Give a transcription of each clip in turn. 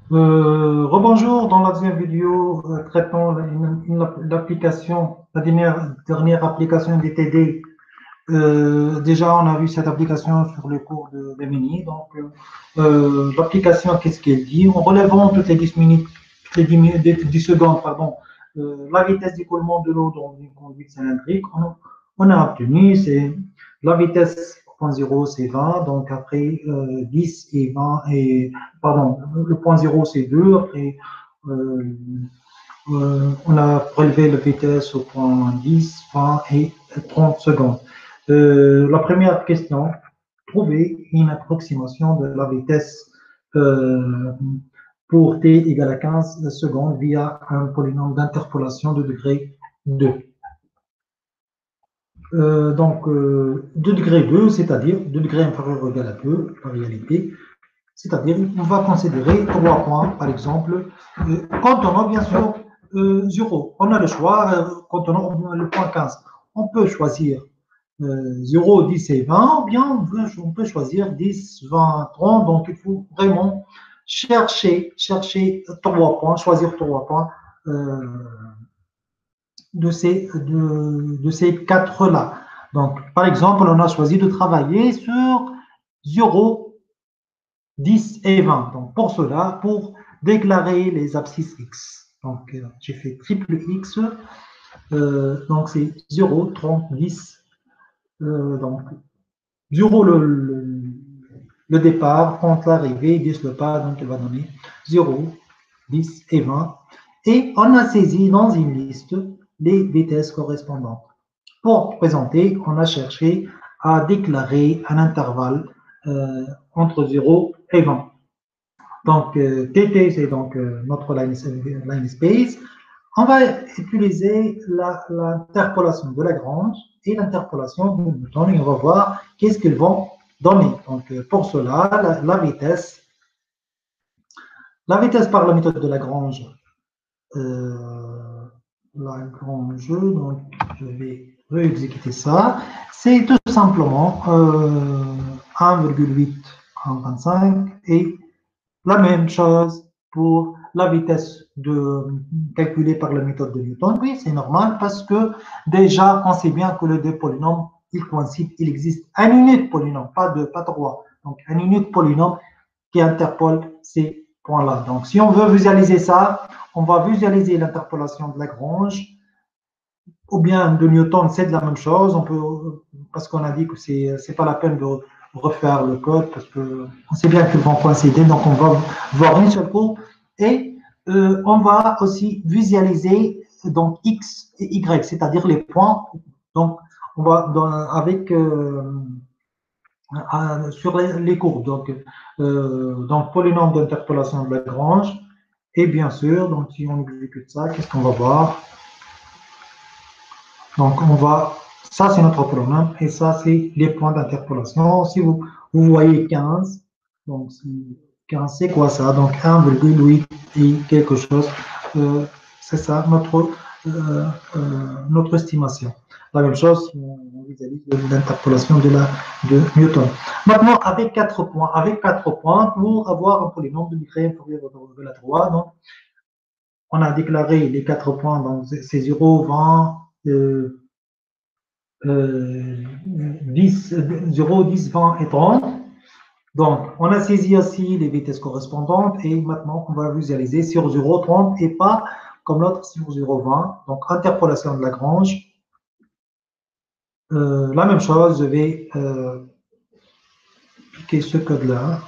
Rebonjour, dans la deuxième vidéo, traitons l'application, la dernière application DTD. Déjà, on a vu cette application sur le cours de Gemini. Donc, l'application, qu'est-ce qu'elle dit? En relevant toutes les 10 minutes, toutes les 10 secondes, pardon, la vitesse d'écoulement de l'eau dans une conduite cylindrique, on a obtenu, c'est la vitesse 0, c'est 20, donc après 10 et 20, et, pardon, le point 0, c'est 2, après euh, on a prélevé la vitesse au point 10, 20 et 30 secondes. La première question, trouver une approximation de la vitesse euh, pour t égale à 15 secondes via un polynôme d'interpolation de degré 2. Donc, 2 degrés 2, c'est-à-dire 2 degrés inférieur ou égal à 2, en réalité, c'est-à-dire on va considérer 3 points, par exemple, contenant bien sûr 0. On a le choix, contenant le point 15. On peut choisir 0, 10 et 20, ou bien on peut choisir 10, 20, 30. Donc, il faut vraiment chercher 3 points, choisir 3 points euh, de ces quatre-là. Donc, par exemple, on a choisi de travailler sur 0, 10 et 20. Donc, pour cela, pour déclarer les abscisses X. Donc, j'ai fait triple X. Donc, c'est 0, 30, 10. Donc, 0 le départ, 30 l'arrivée, 10 le pas. Donc, il va donner 0, 10 et 20. Et on a saisi dans une liste les vitesses correspondantes. Pour présenter, on a cherché à déclarer un intervalle entre 0 et 20. Donc, TT, c'est donc notre line space. On va utiliser l'interpolation de Lagrange et l'interpolation de Newton et on va voir qu'est-ce qu'ils vont donner. Donc, pour cela, la vitesse par la méthode de Lagrange, euh, donc je vais réexécuter ça, c'est tout simplement 1,8 et la même chose pour la vitesse calculée par la méthode de Newton. Oui, c'est normal parce que déjà, on sait bien que les deux polynômes, ils coïncident, il existe un unique polynôme, pas deux, pas trois. Donc, un unique polynôme qui interpole ces points-là. Donc, si on veut visualiser ça, on va visualiser l'interpolation de Lagrange ou bien de Newton, c'est de la même chose. On peut, parce qu'on a dit que c'est pas la peine de refaire le code parce que on sait bien qu'ils vont coïncider. Donc, on va voir une seule courbe et on va aussi visualiser donc X et Y, c'est-à-dire les points. Donc, on va avec sur les courbes. Donc, polynôme d'interpolation de Lagrange. Et bien sûr, donc, si on exécute ça, qu'est-ce qu'on va voir? Donc, ça c'est notre polynôme et ça c'est les points d'interpolation. Si vous voyez 15, donc 15 c'est quoi ça? Donc 1,8 et quelque chose. C'est ça notre estimation. La même chose si on visualise l'interpolation de Newton. Maintenant, avec 4 points, pour avoir un polynôme de degré inférieur de la 3, donc on a déclaré les 4 points, donc c'est 0, 20, 10, 0, 10, 20 et 30. Donc, on a saisi aussi les vitesses correspondantes et maintenant, on va visualiser sur 0, 30 et pas comme l'autre sur 0, 20. Donc, interpolation de Lagrange. La même chose, je vais piquer ce code-là.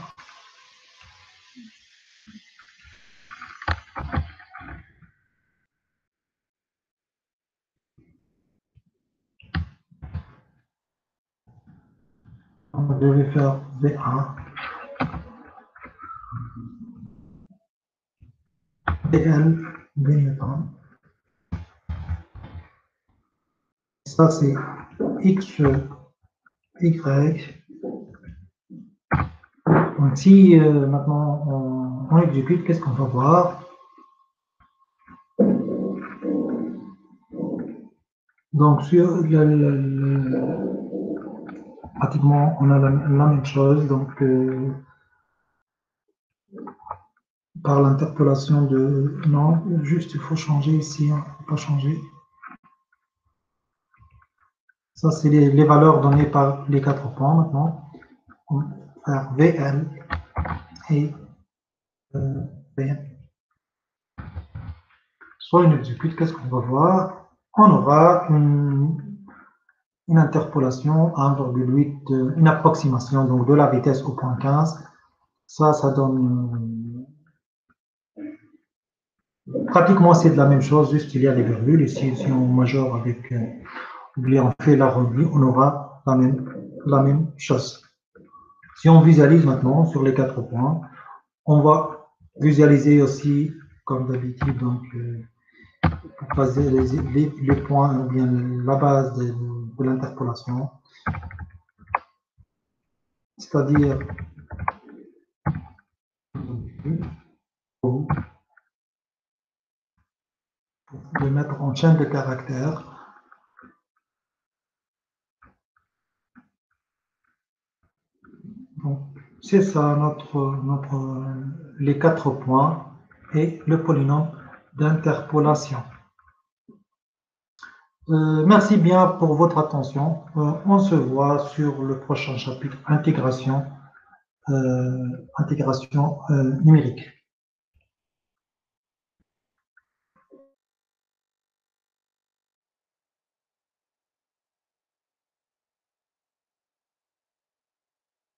Je vais faire V1, VL, V. Ça, c'est X, Y. Donc, si maintenant on exécute, qu'est-ce qu'on va voir? Donc, pratiquement, on a la même chose. Donc, par l'interpolation de... Non, juste il faut changer ici, on ne peut pas changer. Ça, c'est les valeurs données par les 4 points maintenant. On va faire VL et VN. Soit on exécute, qu'est-ce qu'on va voir? On aura une interpolation à 1,8, une approximation donc de la vitesse au point 15. Ça donne pratiquement c'est de la même chose, juste il y a les virgules. Ici, si on majore avec, ou bien on fait l'arrondi, on aura la même chose. Si on visualise maintenant sur les 4 points, on va visualiser aussi, comme d'habitude, donc pour baser les points, ou bien la base de l'interpolation, c'est-à-dire pour le mettre en chaîne de caractères. Donc, c'est ça les 4 points et le polynôme d'interpolation. Merci bien pour votre attention. On se voit sur le prochain chapitre, intégration numérique.